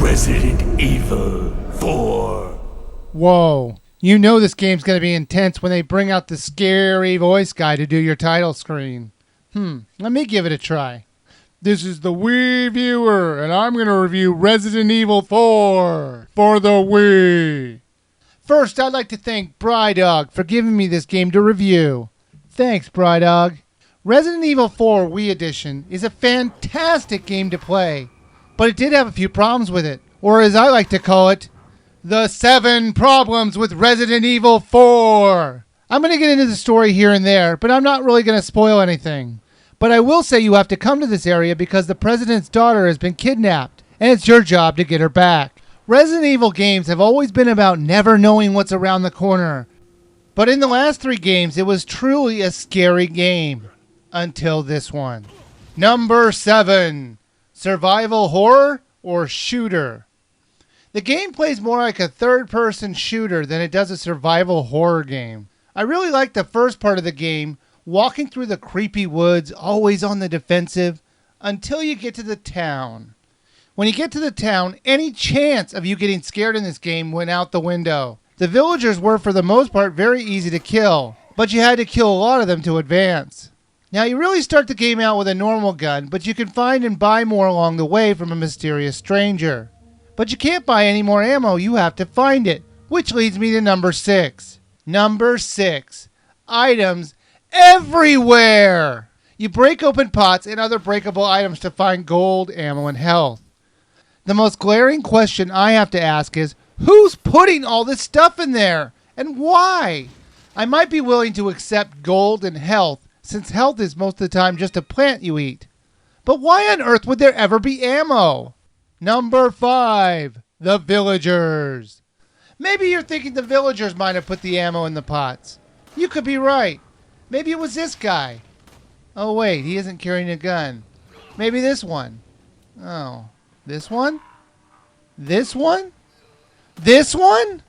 Resident Evil 4. Whoa. You know this game's going to be intense when they bring out the scary voice guy to do your title screen. Let me give it a try. This is the Wiiviewer, and I'm going to review Resident Evil 4 for the Wii. First, I'd like to thank Brydog for giving me this game to review. Thanks, Brydog. Resident Evil 4 Wii Edition is a fantastic game to play, but it did have a few problems with it, or as I like to call it, the 7 problems with Resident Evil 4. I'm going to get into the story here and there, but I'm not really going to spoil anything. But I will say you have to come to this area because the president's daughter has been kidnapped, and it's your job to get her back. Resident Evil games have always been about never knowing what's around the corner. But in the last 3 games, it was truly a scary game. Until this one. Number 7. Survival horror or shooter? The game plays more like a third-person shooter than it does a survival horror game. I really like the first part of the game, walking through the creepy woods, always on the defensive, until you get to the town. When you get to the town, any chance of you getting scared in this game went out the window. The villagers were, for the most part, very easy to kill, but you had to kill a lot of them to advance. Now, you really start the game out with a normal gun, but you can find and buy more along the way from a mysterious stranger. But you can't buy any more ammo, you have to find it, which leads me to number 6. Number 6. Items everywhere! You break open pots and other breakable items to find gold, ammo, and health. The most glaring question I have to ask is, who's putting all this stuff in there? And why? I might be willing to accept gold and health, since health is most of the time just a plant you eat. But why on earth would there ever be ammo? Number 5. The villagers. Maybe you're thinking the villagers might have put the ammo in the pots. You could be right. Maybe it was this guy. Oh wait, he isn't carrying a gun. Maybe this one. Oh, this one? This one? This one?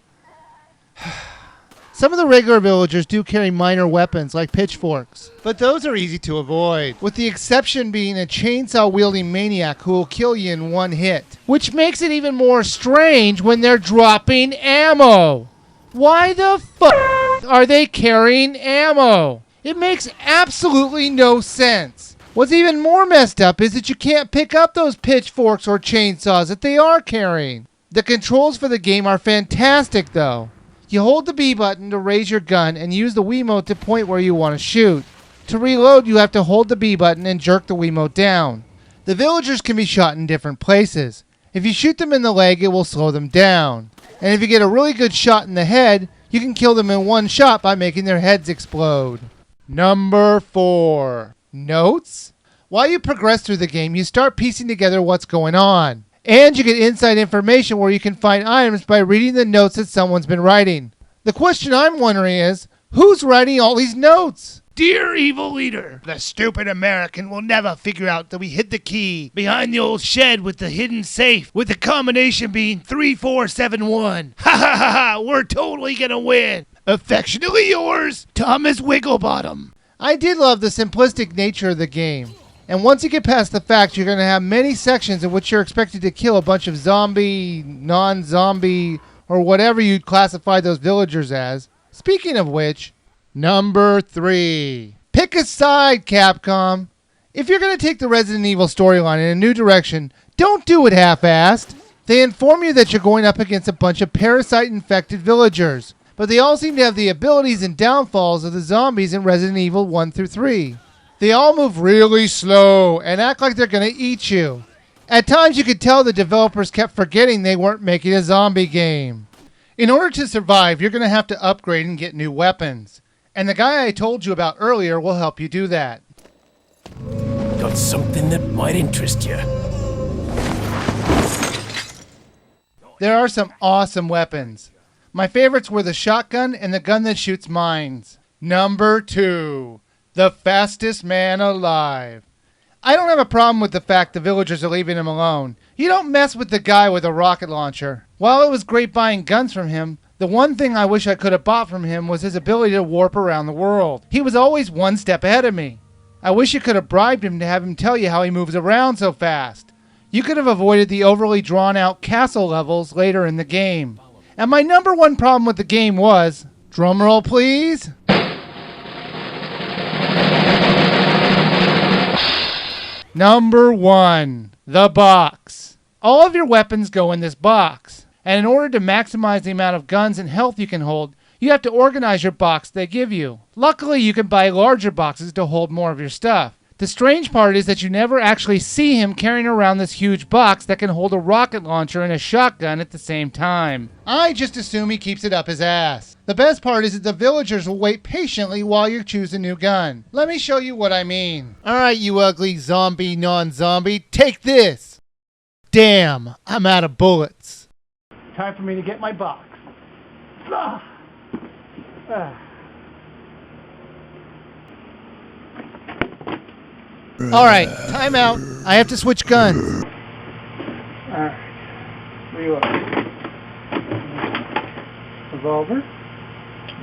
Some of the regular villagers do carry minor weapons like pitchforks, but those are easy to avoid, with the exception being a chainsaw-wielding maniac who will kill you in one hit, which makes it even more strange when they're dropping ammo. Why the fuck are they carrying ammo? It makes absolutely no sense. What's even more messed up is that you can't pick up those pitchforks or chainsaws that they are carrying. The controls for the game are fantastic though. You hold the B button to raise your gun and use the Wiimote to point where you want to shoot. To reload, you have to hold the B button and jerk the Wiimote down. The villagers can be shot in different places. If you shoot them in the leg, it will slow them down. And if you get a really good shot in the head, you can kill them in one shot by making their heads explode. Number 4. Notes? While you progress through the game, you start piecing together what's going on. And you get inside information where you can find items by reading the notes that someone's been writing. The question I'm wondering is, who's writing all these notes? Dear evil leader, the stupid American will never figure out that we hid the key behind the old shed with the hidden safe, with the combination being 3471. Ha ha ha ha, we're totally gonna win. Affectionately yours, Thomas Wigglebottom. I did love the simplistic nature of the game. And once you get past the fact you're going to have many sections in which you're expected to kill a bunch of zombie, non-zombie, or whatever you'd classify those villagers as. Speaking of which, number 3. Pick a side, Capcom. If you're going to take the Resident Evil storyline in a new direction, don't do it half-assed. They inform you that you're going up against a bunch of parasite-infected villagers, but they all seem to have the abilities and downfalls of the zombies in Resident Evil 1 through 3. They all move really slow and act like they're going to eat you. At times you could tell the developers kept forgetting they weren't making a zombie game. In order to survive, you're going to have to upgrade and get new weapons. And the guy I told you about earlier will help you do that. Got something that might interest you. There are some awesome weapons. My favorites were the shotgun and the gun that shoots mines. Number 2. The fastest man alive. I don't have a problem with the fact the villagers are leaving him alone. You don't mess with the guy with a rocket launcher. While it was great buying guns from him, the one thing I wish I could have bought from him was his ability to warp around the world. He was always one step ahead of me. I wish you could have bribed him to have him tell you how he moves around so fast. You could have avoided the overly drawn-out castle levels later in the game. And my number one problem with the game was, drumroll please, number 1, the box. All of your weapons go in this box. And in order to maximize the amount of guns and health you can hold, you have to organize your box they give you. Luckily, you can buy larger boxes to hold more of your stuff. The strange part is that you never actually see him carrying around this huge box that can hold a rocket launcher and a shotgun at the same time. I just assume he keeps it up his ass. The best part is that the villagers will wait patiently while you choose a new gun. Let me show you what I mean. Alright, you ugly zombie non-zombie, take this! Damn, I'm out of bullets. Time for me to get my box. Alright, time out. I have to switch guns. Alright. Reload. Revolver.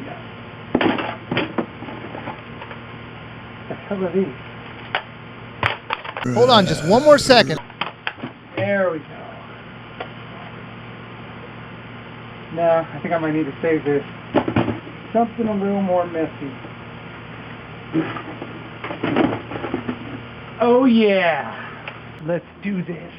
Yeah. What the hell are these? Hold on just one more second. There we go. No, I think I might need to save this. Something a little more messy. Oh yeah! Let's do this.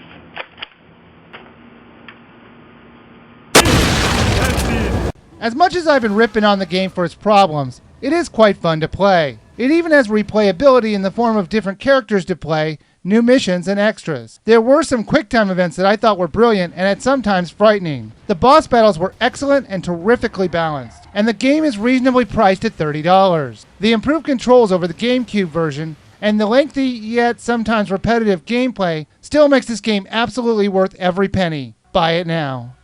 As much as I've been ripping on the game for its problems, it is quite fun to play. It even has replayability in the form of different characters to play, new missions, and extras. There were some QuickTime events that I thought were brilliant and at sometimes frightening. The boss battles were excellent and terrifically balanced, and the game is reasonably priced at $30. The improved controls over the GameCube version and the lengthy yet sometimes repetitive gameplay still makes this game absolutely worth every penny. Buy it now.